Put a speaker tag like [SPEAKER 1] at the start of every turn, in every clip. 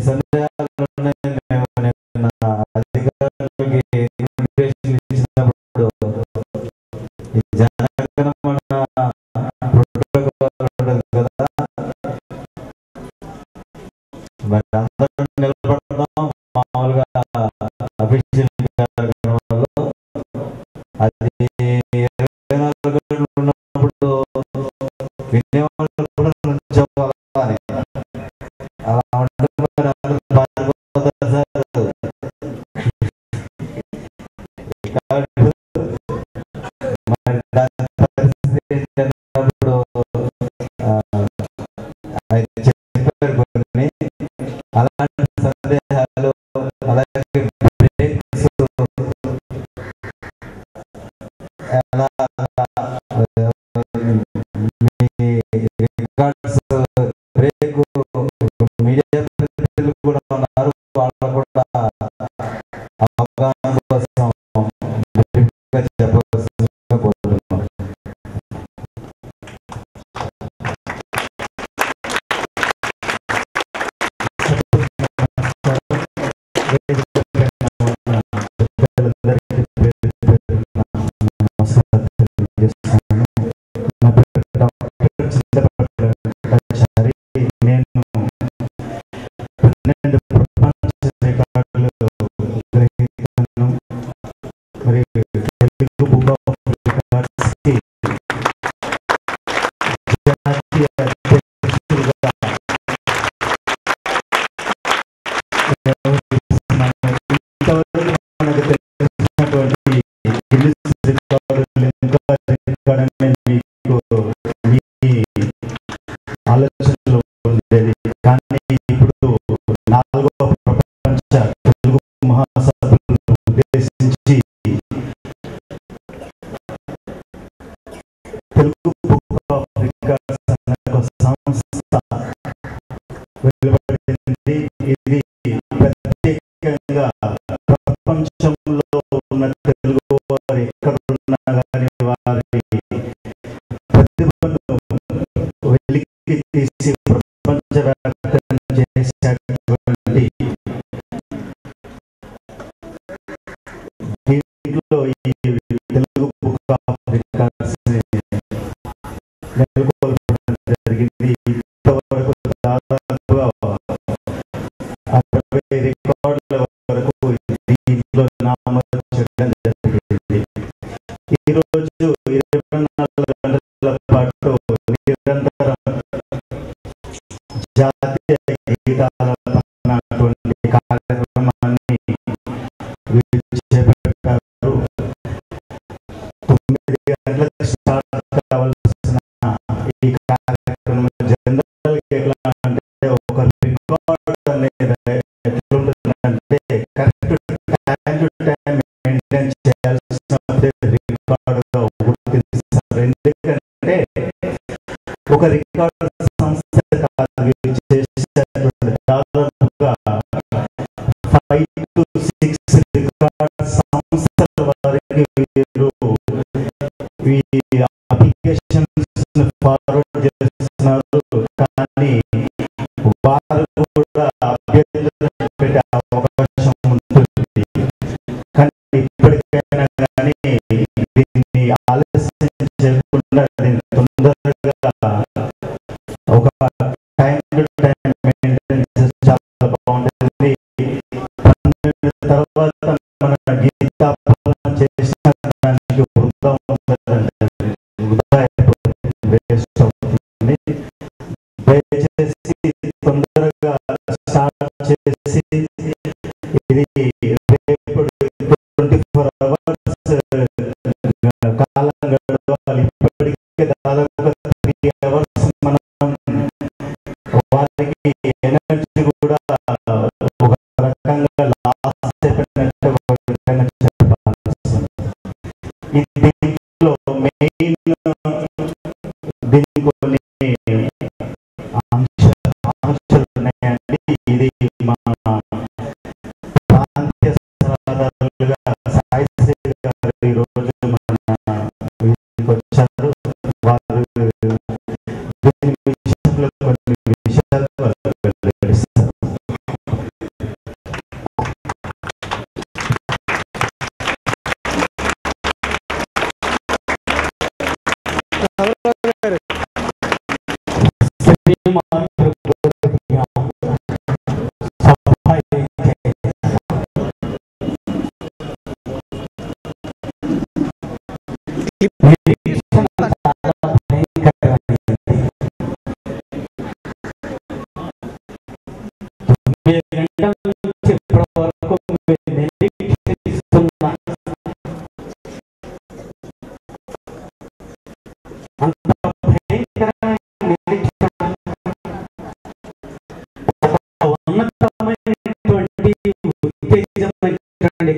[SPEAKER 1] సందేహాలు ఉన్నాయి. మేము నిన్న అధికారులకి ఇన్విటేషన్ ఇచ్చినప్పుడు ఈ జనగణమన ప్రోటోకాల్ ఉంటుంది కదా, మరి అందరం నిలబడతాం మామూలుగా అఫీషియల్ కార్యక్రమాల్లో. అది 24 గంటలు ఉన్నప్పుడు వినేవాళ్ళు కూడా నుంచోవాలి. అలా ఉంటే మరి అందరూ పారిపోతారు సార్. కాబట్టి మరి దాని పరిస్థితి ఏంటన్నప్పుడు ఆయన చెప్పారు కొన్ని అలాంటి సందేహాలు. అలాగే బ్రేక్స్ ఎలా మీ రికార్డ్స్ బ్రేక్ మీడియా ప్రతినిధులు కూడా ఉన్నారు. వాళ్ళు కూడా అవగాహన కోసం చెప్పవలసిందిగా కోరుతున్నాం. నేను 12 ప్రపంచ రికార్డులు గ్రహీతను. మరియు తెలుగు బుక్ ఆఫ్ రికార్డ్స్కి జాతీయ అధ్యక్షులుగా ఇంతవరకు మనకు తెలిసినటువంటి గిన్నిస్ రికార్డులు ఇంకా రికార్డ్ అనేది మీకు ఈ ఆలోచనలో ఉండేది. కానీ ఇప్పుడు 4వ ప్రపంచ తెలుగు మహాసభలను ఉద్దేశించి తెలుగు బుక్ ఆఫ్ రికార్డ్స్ అనే ఒక సంస్థ వెలువడింది. ఇది ప్రత్యేకంగా ప్రపంచంలో ఉన్న తెలుగు వారు ఎక్కడున్నా కానీ వారి ప్రతిభను వెలికి తీసి ప్రపంచవ్యాప్తం చేసేటువంటి దీంట్లో ఈ తెలుగు బుక్ ఆఫ్ రికార్డ్స్ నెలకొల్పడం జరిగింది. ఇంతవరకు దాదాపుగా 60 రికార్డుల వరకు దీంట్లో నామోదు చేయడం జరిగింది. ఈరోజు 24 గంటల పాటు నిరంతరం జాతీయ గీతాలన్నటువంటి కార్యక్రమాన్ని చేపట్టారు. 9 గంటలకు స్టార్ట్ కావాల్సిన ఈ కార్యక్రమం జనరల్గా ఎట్లా అంటే ఒక రికార్డ్ అనేది ఎట్లుంటుందంటే correct time to time maintain చేయాల్సిన రికార్డుగా గుర్తిస్తారు. ఎందుకంటే ఒక రికార్డు సంస్థ చేసేటువంటి దాదాపుగా 5 to 6 రికార్డ్ సంస్థల వారికి వీరు ఈ అప్లికేషన్స్ ఫార్వర్డ్ చేస్తున్నారు. కానీ వారు కూడా అభ్యర్థులను పెట్టే అవకాశం ఉంటుంది. కానీ ఇప్పటికైనా కానీ దీన్ని ఆలస్యం చేయకుండా దీన్ని తొందరగా ఒక టైం టు టైం మెయింటైన్ చేస్తే చాలా బాగుంటుంది. 12 తర్వాత మన గీతాపన చేసిన దానికి వృధా ఉంటుందండి, వృధా అయిపోతుంది, వేస్ట్ అవుతుంది. దయచేసి తొందరగా స్టార్ట్ చేసి ఇది రేపు 24 hours కాలం గడవాలి. ఇప్పటికే దాదాపుగా 3 hours మనం వారికి ఎనర్జీ కూడా ఒక రకంగా లాస్ అయిపోయినట్టు చెప్పాల్సింది. దీంట్లో మెయిన్ దీనికి కొన్ని ఆంక్షలు ఉన్నాయండి. ఇది మన ప్రాంతీయ సలహాదారులుగా సాయిశ్రీ గారు ఈరోజు మన వీటికి వచ్చారు. వారు దీని విషయంలో కొన్ని విషయాలు వెల్లడిస్తారు.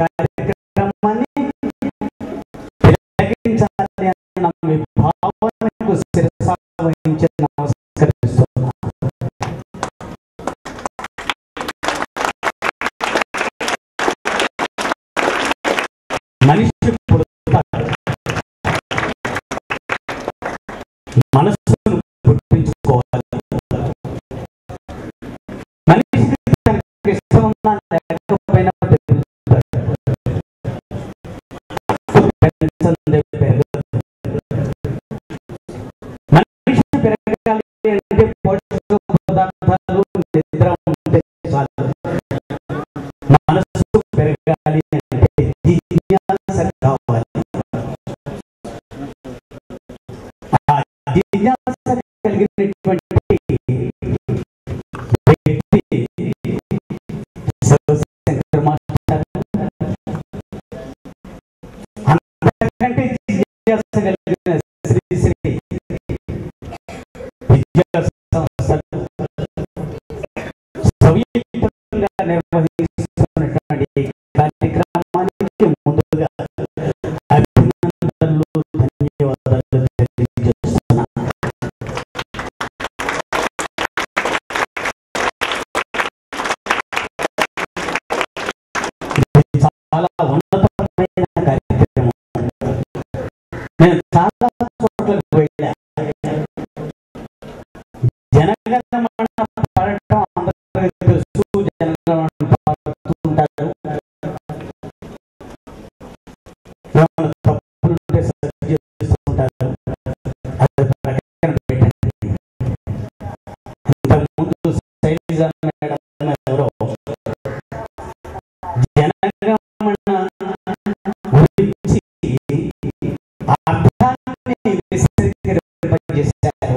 [SPEAKER 1] కార్యక్రమాన్ని తిలకించాలి అన్న మీ భావనకు శిరస వహించి నమస్కరిస్తున్నా. మనిషి పుడతాడు, మనస్సును పుట్టించుకోవాలి. మనిషికి తనకి ఇష్టం ఉన్నా లేకపోయినా మనిషి పెరగాలి అంటే పోషక పదార్థాలు నిద్ర ఉంటే చాలు. మనస్సు పెరగాలి అంటే జిజ్ఞాస కావాలి. ఆ జిజ్ఞాస కలిగినటువంటి వ్యక్తి శివశంకర్ మాస్టర్. అంతకంటే జిజ్ఞాస కలిగిన శ్రీ విద్యా సంస్థలు సవ్యంగా నిర్వహిస్తున్నటువంటి కార్యక్రమానికి ముందుగా అభినందనలు, ధన్యవాదాలు తెలియజేస్తున్నా. ఇది చాలా ఉన్నతమైన కార్యక్రమం. నేను చాలా చోట్లకు వెళ్ళా. జనగణమన పాడటం అందరికీ తెలుసు. జనగణమన పాడుతుంటారు. ఏమైనా తప్పులుంటే సరి చేస్తుంటారు. అది ప్రకటన పెట్టండి. ఇంతకుముందు శైలజ మేడం ఎవరో జనగణమన గురించి అర్థాన్ని విశదీకరింపజేశారు.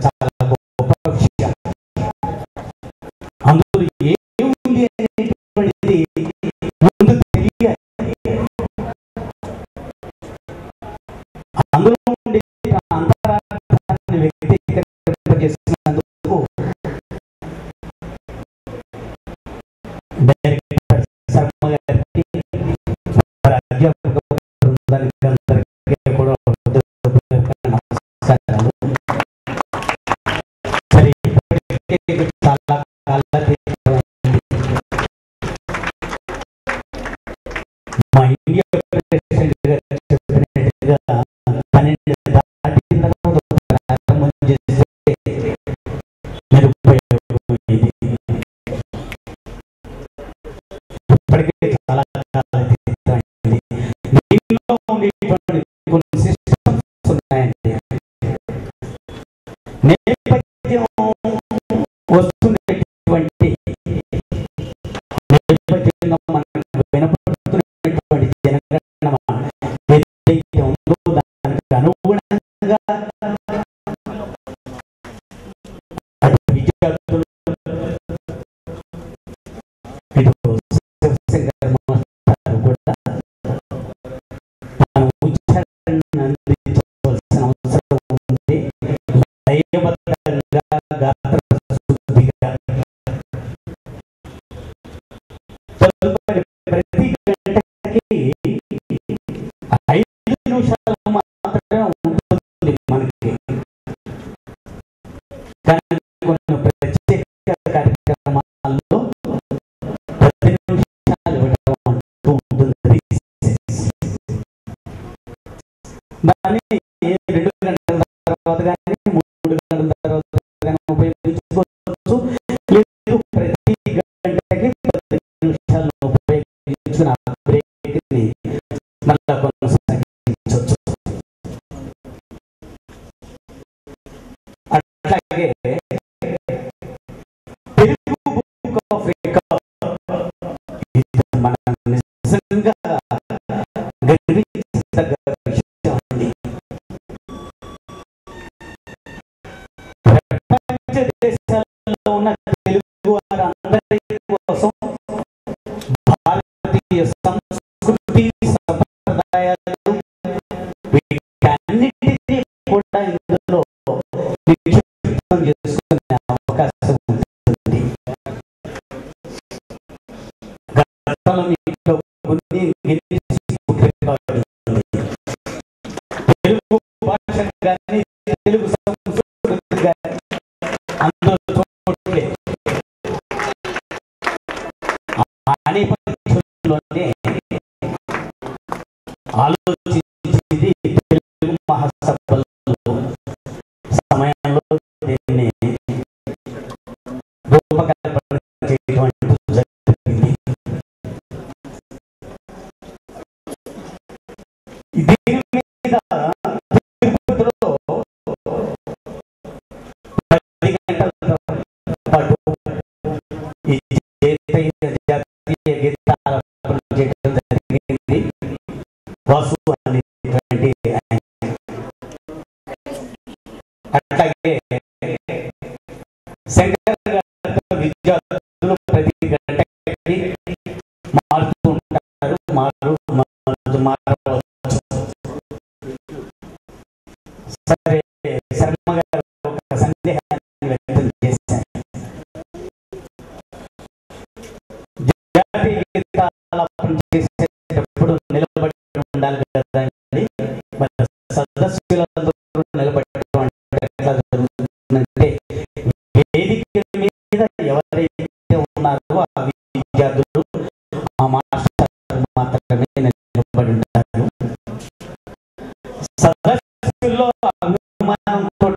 [SPEAKER 1] చాలా గొప్ప విషయం. అందులో ఏముంది అనేటువంటిది ముందు తెలియాలి. అందులో ఉండే అంతరార్థాన్ని వ్యక్తీకరింపజేసినందుకు డైరెక్టర్ శర్మ గారికి, అధ్యాపక బృందానికి అందరికీ కూడా నమస్కారాలు. సరే, ఇప్పటికే చాలా కాలం మా ఇండియా ప్రెసిడెంట్ గారు చెప్పినట్టుగా 12 దాటిన తర్వాత ప్రారంభం చేస్తే నిరుపయోగమైంది. ఇప్పటికే చాలా కాలం అయింది. దీనిలో ఉండేటువంటి కొన్ని సిస్టమ్స్ ఉన్నాయండి. నేపథ్యం వస్తున్నటువంటి నేపథ్యంగా మనకు వినపడుతున్నటువంటి జనగణమన ఏదైతే ఉందో దానికి అనుగుణంగా అటు విద్యార్థులు, ఇటు శివశంకర్ మాస్టర్ కూడా మనం ఉచ్చారణ అందించవలసిన అవసరం ఉంది. లయబద్ధంగా, గాత్ర శుద్ధిగా. తదుపరి ప్రతి గంటకి 5 నిమిషాలు మాత్రమే ఉంటుంది మనకి. కానీ కొన్ని ప్రత్యేక కార్యక్రమాల్లో 10 నిమిషాలు ఇవ్వడం అంటూ ఉంటుంది. దాన్ని 2 గంటల తర్వాత కానీ 3 గంటల తర్వాత కానీ ఉపయోగించుకోవచ్చు. లేదు, ప్రతి గంటకి 10 నిమిషాలను ఉపయోగించుకుని ఆ బ్రేక్ని మళ్ళా కొనసాగించవచ్చు. అట్లాగే తెలుగు బుక్ ఆఫ్ రికార్డ్, ఇది మనం నిజంగా గర్వించదగ్గ విషయం అండి. ప్రపంచ దేశాల్లో ఉన్న తెలుగు వారందరి కోసం భారతీయ సంస్కృతి, సంప్రదాయాలు, వీటన్నిటినీ కూడా ఇందులో నిక్షిప్తం చేసుకునే అవకాశం ఉంటుంది. గిన్నిస్ బుక్ రికార్డు తెలుగు భాష కానీ తెలుగు సంస్కృతి కానీ అందులో చూడలే. ఆ నేపథ్యంలోనే ఆలోచించింది తెలుగు మహాసభలో సమయంలో దీన్ని రూపకల్పన చేయడం జరిగింది. దీని మీద తిరుపతిలో 10 గంటల పాటు ఈ జాతీయ గీతాలాపన చేయడం జరిగింది. వాసు అనేటువంటి ఆయన. అట్లాగే శంకర్ గారితో విద్యార్థులు ప్రతి గంటకి మారుతూ ఉంటారు, మారవచ్చు. సరే, శర్మ గారు ఒక సందేహాన్ని వ్యక్తం చేశారు. జాతీయ గీతాలాపన చేసేటప్పుడు నిలబడి ఉండాలి కదండి, మరి సదస్సులందరూ నిలబడి ఎట్లా జరుగుతుందంటే వేదిక మీద ఎవరైతే ఉన్నారో ఆ విద్యార్థులు ఆ మాస్టర్ మాత్రమే నిలబడి ఉంటారు. సదస్సులో అభిమానంతో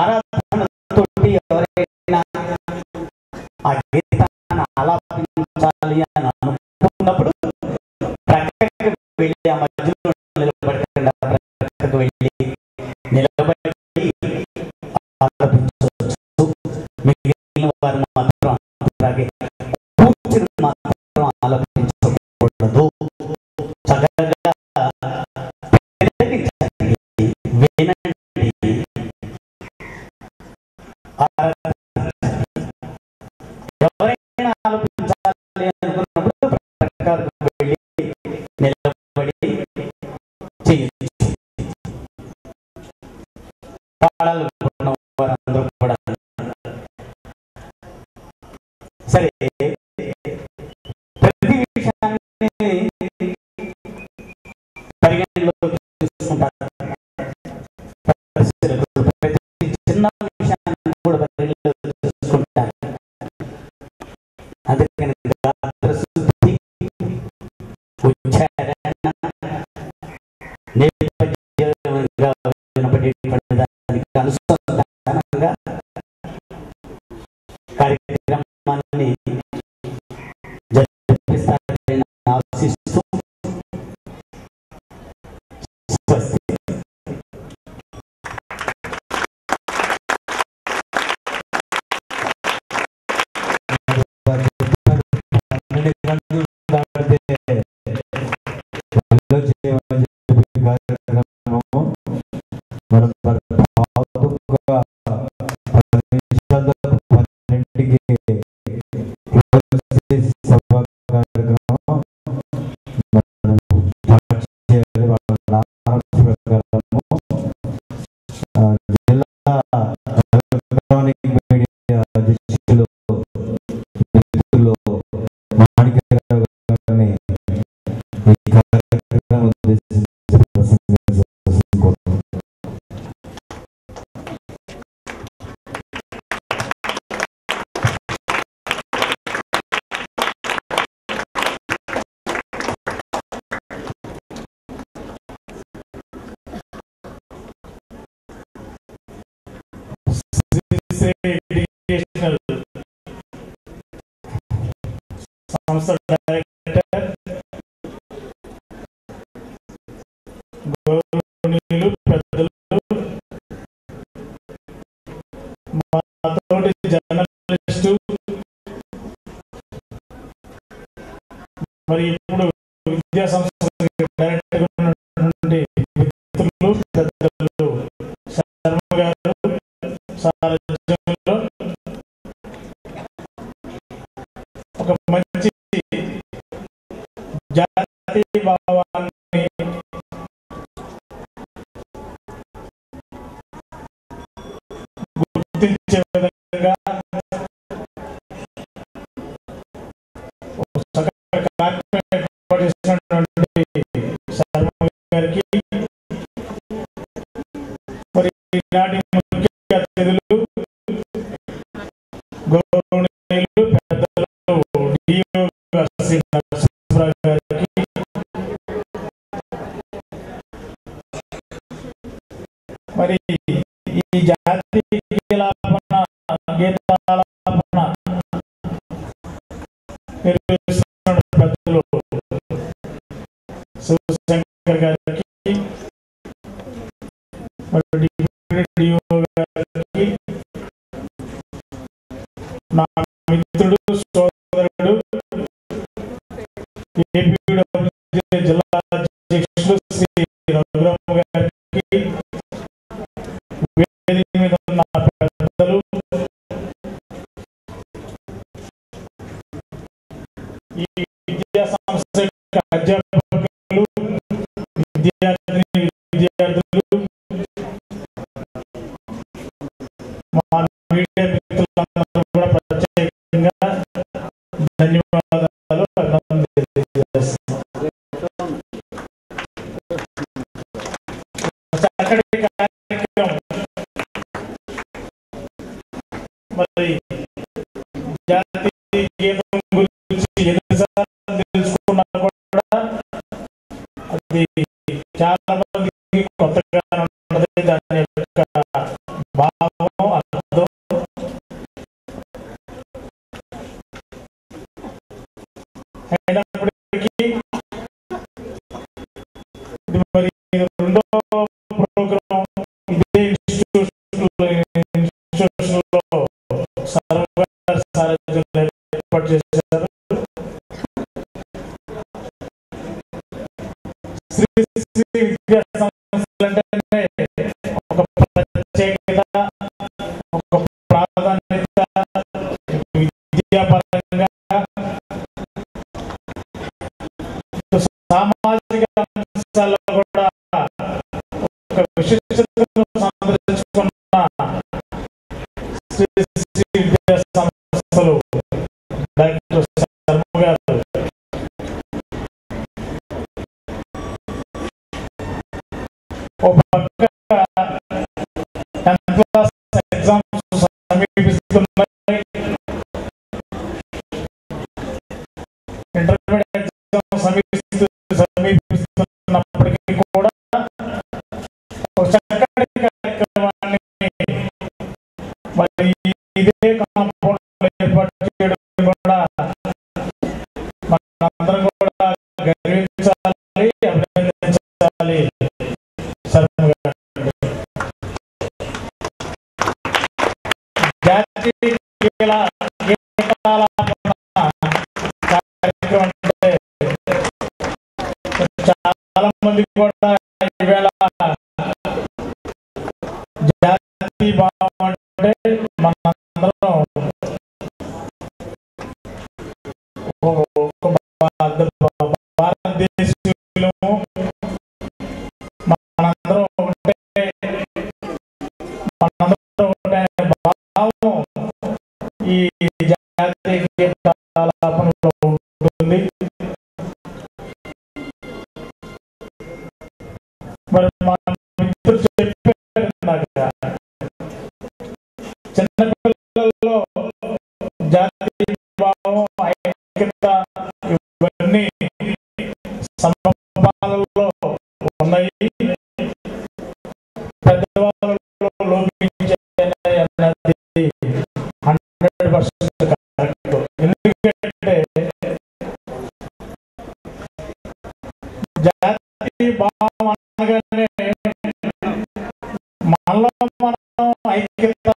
[SPEAKER 1] ఆరాధనతో ఎవరైనా ఆ గీతాన్ని ఆలాపించాలి అని అనుకున్నప్పుడు ప్రక్కకి వెళ్ళి ఆ మధ్యలో నిలబడకుండా ప్రక్కకు వెళ్ళి నిలబడి ఆలపించవచ్చు. మిగిలిన వారు మాత్రం అలాగే కూర్చుని మాత్రం ఆలపించకూడదు. చక్కగా వినండి, ఎవరైనా ఆలపించాలి అనుకున్నప్పుడు ప్రక్కకు వెళ్ళి నిలబడి చేయొచ్చు. పాడాలనుకున్న వారందరూ కూడా సరే, ప్రతి విషయాన్ని పరిగణలోకి తీసుకుంటారు. ప్రతి చిన్న విషయాన్ని కూడా పరిగణలోకి తీసుకుంటారు. అందుకని గాత్ర శుద్ధి, ఉచ్చారణ, నేపథ్యంగా వినపడేటువంటి దానికి అనుసంధానంగా కార్యక్రమాన్ని జరిపిస్తారని ఆశిస్తూ స్వస్తి. సంస్థ డైరెక్టర్ గౌరవనీయులు పెద్దలు, మాతోటి జర్నలిస్టు, మరి ఇప్పుడు విద్యా సంస్థ డైరెక్టర్ ఉన్నటువంటి మిత్రులు, పెద్దలు శర్మ గారు సారథ్యంలో ఒక మంచి జాతీయ భావాన్ని గుర్తించే విధంగా కార్యక్రమం
[SPEAKER 2] గారికి, మరి ఈనాటి ముఖ్య అతిథులు గౌరవనీయులు పెద్దలు డిఓ శ్రీ నరసింహరావు గారికి, మరి ఈ జాతీయ గీతాలాపన నిర్వహిస్తున్న పెద్దలు శివశంకర్ గారికి, మరి డిప్యూటీ డిఓ గారికి, నా మిత్రుడు సోదరుడు ఏపీడబ్ల్యూజే జిల్లా అధ్యక్షులు శ్రీ రఘురామ గారికి, వేదిక మీద ఉన్న పెద్దలు, ఈ విద్యా సంస్థ యొక్క అధ్యాపకులు, విద్యార్థులు, మా మీడియా మిత్రులందరూ కూడా ప్రత్యేకంగా ధన్యవాదాలు అభినందనలు తెలియజేస్తున్నాను. చక్కటి కార్యక్రమం. మరి జాతీయ గీతం గురించి ఎన్నిసార్లు తెలుసుకున్నా కూడా అది చాలా మందికి కొత్తగా ఉన్నది. దాని యొక్క భావం, అర్థం అయినప్పటికీ ఇది మరి రెండో ప్రోగ్రాం ఇదే ఇన్స్టిట్యూషన్లో సర్వగారి సారథ్యంలో ఏర్పాటు చేశారు. శ్రీ శ్రీ విద్యా సంస్థలంటే ఒక ప్రత్యేకత, ఒక ప్రాధాన్యత, విద్యాపరంగా సామాజిక అంశాల్లో కూడా ఒక విశిష్టతను సంతరించుకున్న శ్రీ శ్రీ విద్యా సంస్థలు డాక్టర్ శర్మ గారు ఒక పక్క 10th క్లాస్ ఎగ్జామ్స్ సమీపిస్తున్నాయి, ఇంటర్మీడియట్ ఎగ్జామ్స్ సమీపిస్తున్నప్పటికీ కూడా ఒక చక్కటి కార్యక్రమాన్ని మరి ఇదే కాంపౌండ్ ఏర్పాటు చేయడం కూడా మనందరం కూడా గర్వించాలి, అభినందించాలి. శర్మ గారు జాతీయ గీతాలాపన కార్యక్రమం అంటే చాలా మంది కూడా ఈవేళ జాతీయ భావం అంటే మనందరం భారతదేశంలో మనందరం ఒకటే, మనందరం ఒకటే భావం ఈ జాతీయ గీతాలాపనలో ఉంటుంది. మరి మా మిత్రులు చెప్పారు నాకు, చిన్నపిల్లల్లో జాతీయ భావం, ఐక్యత ఇవన్నీ సమపాలలో ఉన్నాయి, పెద్దవాళ్ళలో లోపించాయి అన్నది 100% కరెక్ట్. ఎందుకంటే జాతీయ భావం అనగానే మనలో మనం ఐక్యత